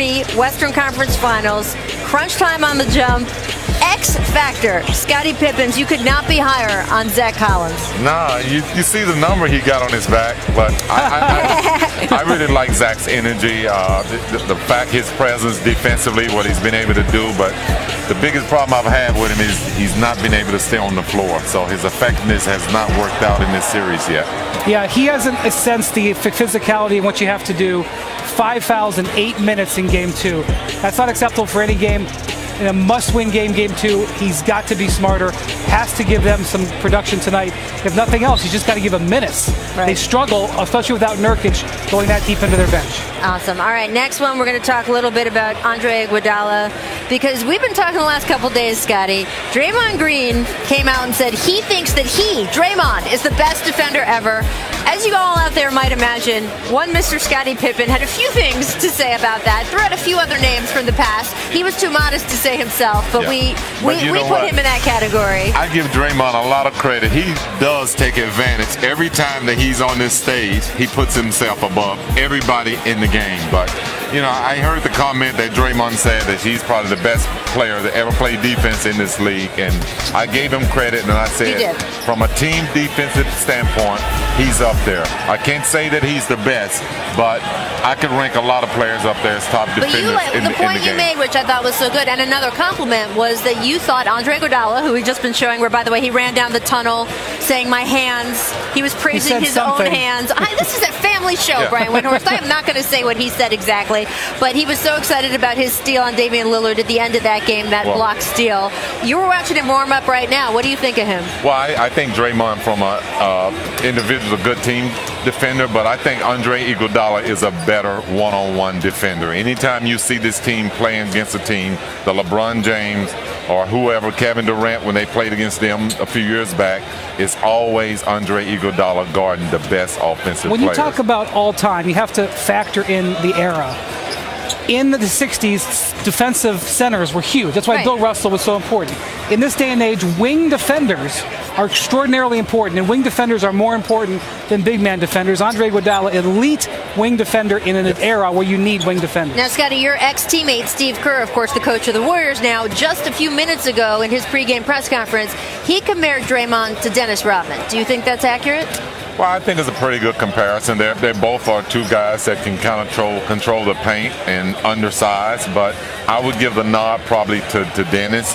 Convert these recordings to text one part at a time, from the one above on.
3 Western Conference Finals, crunch time on the jump, X factor. Scottie Pippen, you could not be higher on Zach Collins. Nah, you see the number he got on his back, but I really like Zach's energy, the fact his presence defensively, what he's been able to do. But the biggest problem I've had with him is he's not been able to stay on the floor. So his effectiveness has not worked out in this series yet. Yeah, he hasn't sensed the physicality and what you have to do. 5 fouls in 8 minutes in Game 2. That's not acceptable for any game. In a must-win game, Game 2, he's got to be smarter. Has to give them some production tonight. If nothing else, he's just got to give them minutes. Right. They struggle, especially without Nurkic going that deep into their bench. Awesome. All right, next one, we're going to talk a little bit about Andre Iguodala, because we've been talking the last couple days, Scotty. Draymond Green came out and said he thinks that Draymond, is the best defender ever. As you all out there might imagine, one Mr. Scottie Pippen had a few things to say about that. Threw out a few other names from the past. He was too modest to say himself, but we put him in that category. I give Draymond a lot of credit. He does take advantage. Every time that he's on this stage, he puts himself above everybody in the game. But, you know, I heard the comment that Draymond said that he's probably the best player that ever played defense in this league. And I gave him credit, and I said, from a team defensive standpoint, he's up there. I can't say that he's the best, but I could rank a lot of players up there as top defenders in the game. The point you made, which I thought was so good, and another compliment, was that you thought Andre Iguodala, who we've just been showing, where, by the way, he ran down the tunnel saying, "My hands." He was praising his own hands. This is a family show, Brian Windhorst. I am not going to say what he said exactly, but he was so excited about his steal on Damian Lillard at the end of that game, that block steal. You were watching him warm up right now. What do you think of him? Well, I think Draymond, from a individual, a good team defender, but I think Andre Iguodala is a better one-on-one defender. Anytime you see this team playing against a team, the LeBron James or whoever, Kevin Durant, when they played against them a few years back, it's always Andre Iguodala guarding the best offensive players. When you talk about all time, you have to factor in the era. In the 60s, defensive centers were huge. That's why Bill Russell was so important. In this day and age, wing defenders are extraordinarily important, and wing defenders are more important than big man defenders. Andre Iguodala, elite wing defender in an era where you need wing defenders. Now, Scotty, your ex-teammate Steve Kerr, of course, the coach of the Warriors now, just a few minutes ago in his pregame press conference, he compared Draymond to Dennis Rodman. Do you think that's accurate? Well, I think it's a pretty good comparison. They both are two guys that can kind of control the paint and undersized, but I would give the nod probably to Dennis.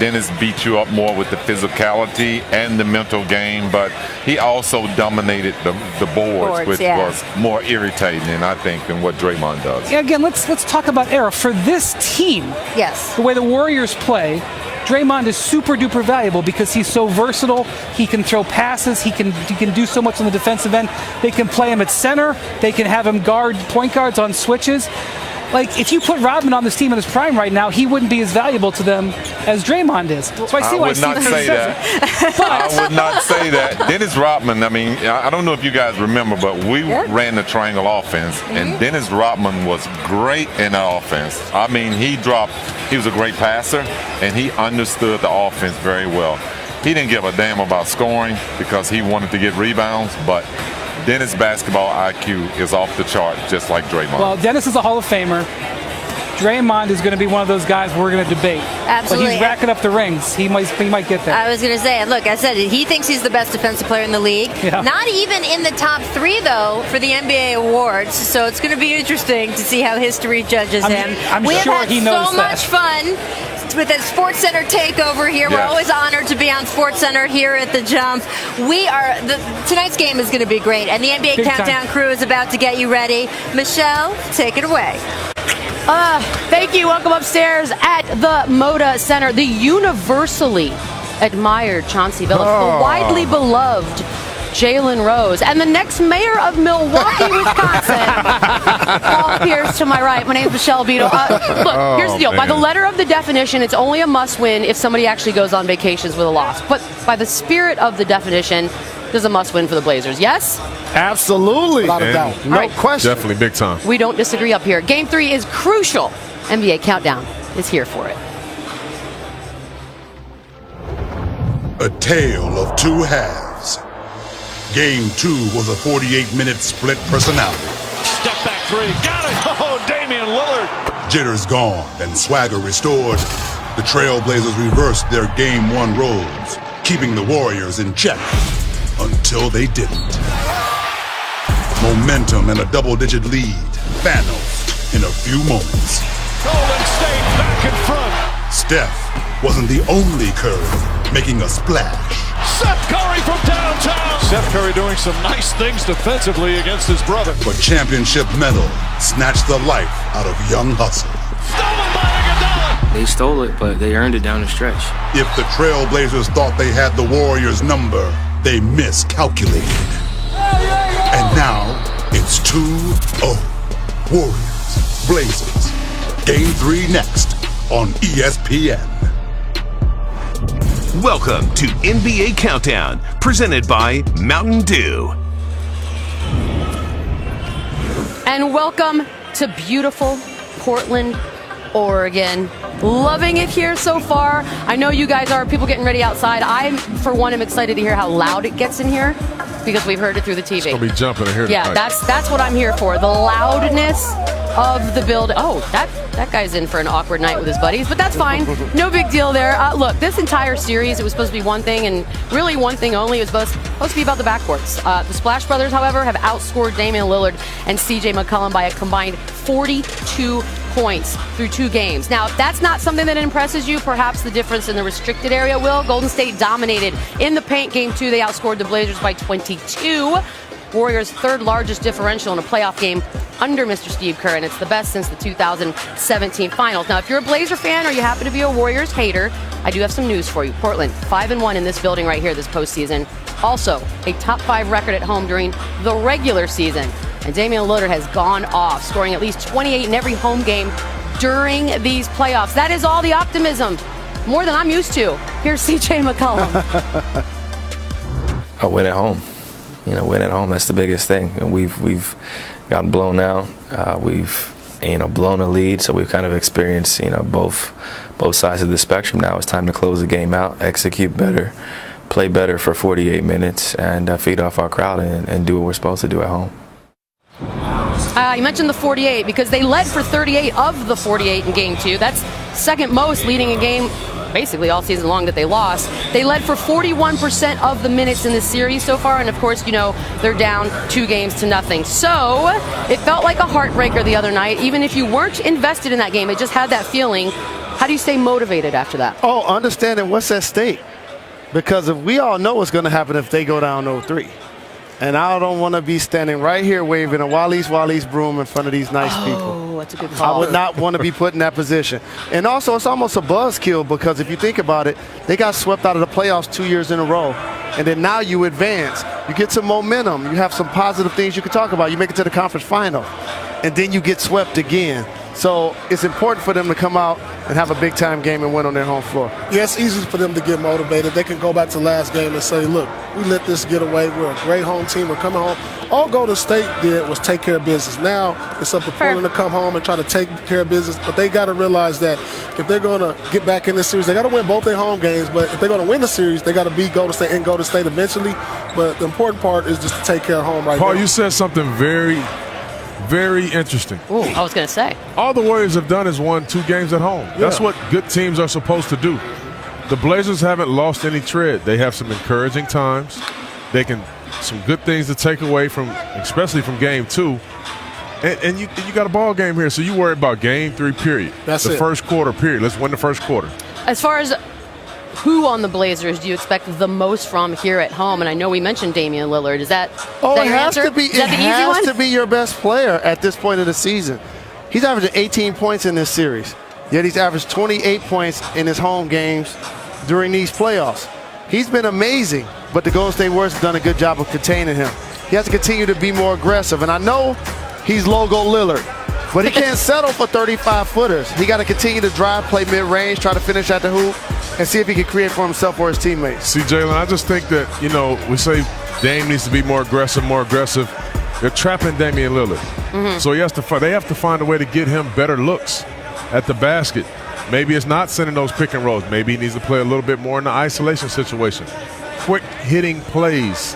Dennis beat you up more with the physicality and the mental game, but he also dominated the boards, which was more irritating, I think, than what Draymond does. Yeah, again, let's talk about era. For this team, the way the Warriors play, Draymond is super duper valuable because he's so versatile. He can throw passes. He can do so much on the defensive end. They can play him at center. They can have him guard point guards on switches. Like, if you put Rodman on this team in his prime right now, he wouldn't be as valuable to them as Draymond is. So I see why Steve says it. I would not say that. Dennis Rodman, I mean, I don't know if you guys remember, but we ran the triangle offense, and Dennis Rodman was great in that offense. I mean, he was a great passer, and he understood the offense very well. He didn't give a damn about scoring because he wanted to get rebounds, but Dennis' basketball IQ is off the chart, just like Draymond. Well, Dennis is a Hall of Famer. Draymond is going to be one of those guys we're going to debate. Absolutely. But he's racking up the rings. He might get there. I was going to say, look, I said he thinks he's the best defensive player in the league. Yeah. Not even in the top 3, though, for the NBA awards. So it's going to be interesting to see how history judges him. I'm sure he knows that. We have had so much fun with the SportsCenter takeover here. We're always honored to be on SportsCenter here at the Jump. Tonight's game is going to be great, and the NBA Big Countdown crew is about to get you ready. Michelle, take it away. Thank you. Welcome upstairs at the Moda Center. The universally admired Chauncey Billups, the widely beloved Jalen Rose, and the next mayor of Milwaukee, Wisconsin, Paul Pierce to my right. My name is Michelle Beadle. Look, here's the deal. By the letter of the definition, it's only a must-win if somebody actually goes on vacations with a loss. But by the spirit of the definition, there's a must-win for the Blazers. Yes? Absolutely. Without a doubt. No question. Definitely big time. We don't disagree up here. Game 3 is crucial. NBA Countdown is here for it. A tale of two halves. Game 2 was a 48-minute split personality. Step back 3. Got it. Oh, Damian Damian Lillard. Jitters gone and swagger restored, the Trailblazers reversed their Game 1 roles, keeping the Warriors in check until they didn't. Momentum and a double-digit lead. Thanos in a few moments. Golden State back in front. Steph wasn't the only Curry making a splash. Seth Curry from downtown. Seth Curry doing some nice things defensively against his brother. But championship medal snatched the life out of young hustle. Stolen by Iguodala. They stole it, but they earned it down the stretch. If the Trailblazers thought they had the Warriors' number, they miscalculated. And now it's 2-0. Warriors, Blazers. Game 3 next on ESPN. Welcome to NBA Countdown, presented by Mountain Dew. And welcome to beautiful Portland, Oregon. Loving it here so far. I know you guys are, people getting ready outside. I, for one, am excited to hear how loud it gets in here because we've heard it through the TV. It's going to be jumping in here Yeah, tonight. that's what I'm here for. The loudness of the build. Oh, that guy's in for an awkward night with his buddies, but that's fine. No big deal there. Look, this entire series, it was supposed to be one thing, and really one thing only. It was supposed to be about the backcourts. The Splash Brothers, however, have outscored Damian Lillard and CJ McCollum by a combined 42 points through 2 games. Now, if that's not something that impresses you, perhaps the difference in the restricted area will. Golden State dominated in the paint. Game 2, they outscored the Blazers by 22. Warriors' 3rd largest differential in a playoff game under Mr. Steve Kerr, and it's the best since the 2017 finals. Now, if you're a Blazer fan or you happen to be a Warriors hater, I do have some news for you. Portland, 5-1 in this building right here this postseason. Also, a top 5 record at home during the regular season. And Damian Lillard has gone off, scoring at least 28 in every home game during these playoffs. That is all the optimism, more than I'm used to. Here's CJ McCollum. A win at home. Win at home, that's the biggest thing. And we've gotten blown out. We've blown a lead, so we've kind of experienced both sides of the spectrum. Now it's time to close the game out, execute better, play better for 48 minutes, and feed off our crowd and do what we're supposed to do at home. You mentioned the 48 because they led for 38 of the 48 in Game 2. That's second most leading a game basically all season long that they lost. They led for 41% of the minutes in the series so far, and of course, they're down 2-0. So it felt like a heartbreaker the other night. Even if you weren't invested in that game, it just had that feeling. How do you stay motivated after that? Oh, understanding what's at stake. Because if we all know what's going to happen if they go down 0-3. And I don't want to be standing right here waving a Wally's broom in front of these nice people. Oh, that's a good call. I would not want to be put in that position. And also, it's almost a buzzkill because if you think about it, they got swept out of the playoffs 2 years in a row. And then now you advance. You get some momentum. You have some positive things you can talk about. You make it to the conference final. And then you get swept again. So it's important for them to come out and have a big-time game and win on their home floor. Yeah, it's easy for them to get motivated. They can go back to last game and say, look, we let this get away. We're a great home team. We're coming home. All Golden State did was take care of business. Now it's up to Portland to come home and try to take care of business. But they got to realize that if they're going to get back in this series, they got to win both their home games. But if they're going to win the series, they got to beat Golden State and Golden State eventually. But the important part is just to take care of home right now. Paul, you said something very interesting. Ooh, I was going to say. All the Warriors have done is won 2 games at home. Yeah. That's what good teams are supposed to do. The Blazers haven't lost any tread. They have some encouraging times. Some good things to take away from, especially from Game 2. And you got a ball game here, so you worry about Game 3, period. That's the it. first quarter, period. Let's win the first quarter. As far as who on the Blazers do you expect the most from here at home? And I know we mentioned Damian Lillard. Is that your answer? To be, is that the easy one? It has to be your best player at this point of the season. He's averaging 18 points in this series, yet he's averaged 28 points in his home games during these playoffs. He's been amazing, but the Golden State Warriors have done a good job of containing him. He has to continue to be more aggressive, and I know he's logo Lillard, but he can't settle for 35-footers. He got to continue to drive, play mid-range, try to finish at the hoop, and see if he can create for himself or his teammates. See, Jalen, I just think that, we say Dame needs to be more aggressive. They're trapping Damian Lillard. Mm-hmm. So they have to find a way to get him better looks at the basket. Maybe it's not sending those pick and rolls. Maybe he needs to play a little bit more in the isolation situation. Quick hitting plays,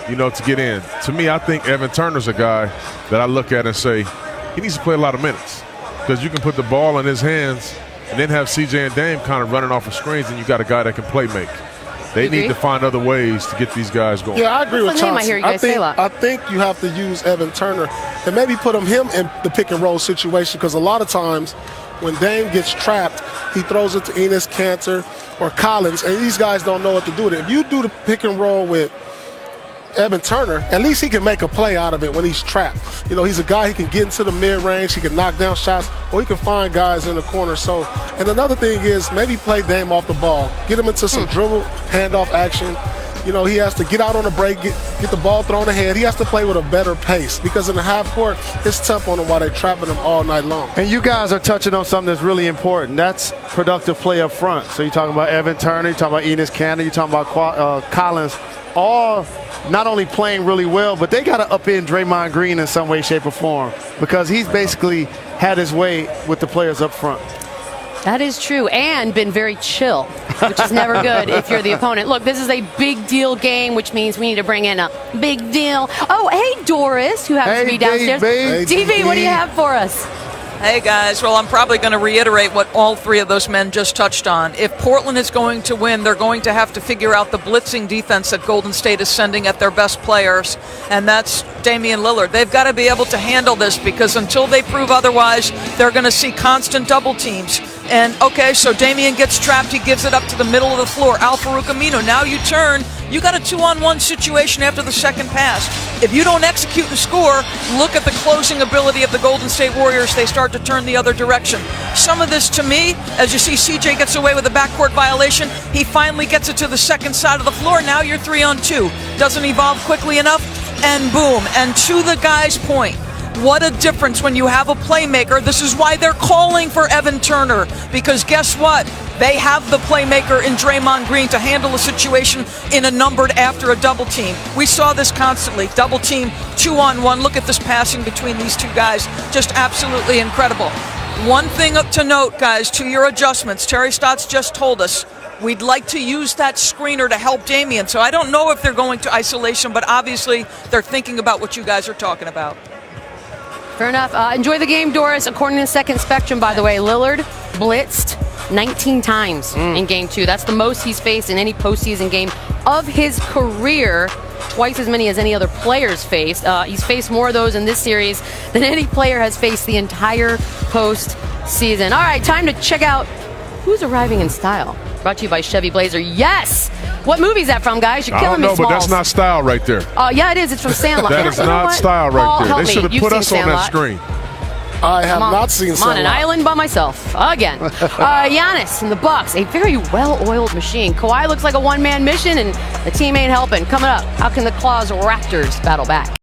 to get in. To me, I think Evan Turner's a guy that I look at and say, he needs to play a lot of minutes. because you can put the ball in his hands and then have CJ and Dame kind of running off of screens, and you got a guy that can play make. They need to find other ways to get these guys going. Yeah, I agree with Chauncey. I hear you guys say a lot. I think you have to use Evan Turner and maybe put him in the pick and roll situation, because a lot of times when Dame gets trapped, he throws it to Enes Kanter or Collins, and these guys don't know what to do with it. If you do the pick and roll with Evan Turner, at least he can make a play out of it when he's trapped. You know, he's a guy, he can get into the mid-range, he can knock down shots, or he can find guys in the corner. So, and another thing is maybe play Dame off the ball. Get him into some dribble, handoff action. You know, he has to get out on the break, get the ball thrown ahead. He has to play with a better pace, because in the half court, it's tough on him while they're trapping him all night long. And you guys are touching on something that's really important. That's productive play up front. So you're talking about Evan Turner, you're talking about Enes Kanter, you're talking about Collins, all not only playing really well, but they got to upend Draymond Green in some way, shape, or form, because he's basically had his way with the players up front. That is true, and been very chill, which is never good if you're the opponent. Look, this is a big deal game, which means we need to bring in a big deal. Oh, hey, Doris, who happens to be downstairs. Hey, TV, what do you have for us? Hey, guys. Well, I'm probably going to reiterate what all three of those men just touched on. If Portland is going to win, they're going to have to figure out the blitzing defense that Golden State is sending at their best players, and that's Damian Lillard. They've got to be able to handle this, because until they prove otherwise, they're going to see constant double teams. And, okay, so Damian gets trapped. He gives it up to the middle of the floor. Al-Farouq Aminu, now you turn. You got a 2-on-1 situation after the second pass. If you don't execute and score, look at the closing ability of the Golden State Warriors. They start to turn the other direction. Some of this, to me, as you see CJ gets away with a backcourt violation, he finally gets it to the second side of the floor. Now you're 3-on-2. Doesn't evolve quickly enough, and boom. And to the guy's point, what a difference when you have a playmaker. This is why they're calling for Evan Turner, because guess what? They have the playmaker in Draymond Green to handle a situation in a numbered after a double team. We saw this constantly. Double team, 2-on-1. Look at this passing between these two guys. Just absolutely incredible. One thing up to note, guys, to your adjustments. Terry Stotts just told us we'd like to use that screener to help Damian. So I don't know if they're going to isolation, but obviously they're thinking about what you guys are talking about. Fair enough. Enjoy the game, Doris. According to Second Spectrum, by the way, Lillard blitzed 19 times in Game 2. That's the most he's faced in any postseason game of his career. Twice as many as any other player's faced. He's faced more of those in this series than any player has faced the entire postseason. All right, time to check out who's arriving in style. Brought to you by Chevy Blazer. Yes! What movie is that from, guys? You're killing me, Smalls. I don't know, but that's not style right there. Oh, yeah, it is. It's from Sandlot. That is not style right there. They should have put us on that screen. I have not seen Sandlot. I'm on an island by myself again. Giannis and the Bucks, a very well-oiled machine. Kawhi looks like a one-man mission, and the team ain't helping. Coming up, how can the Claws Raptors battle back?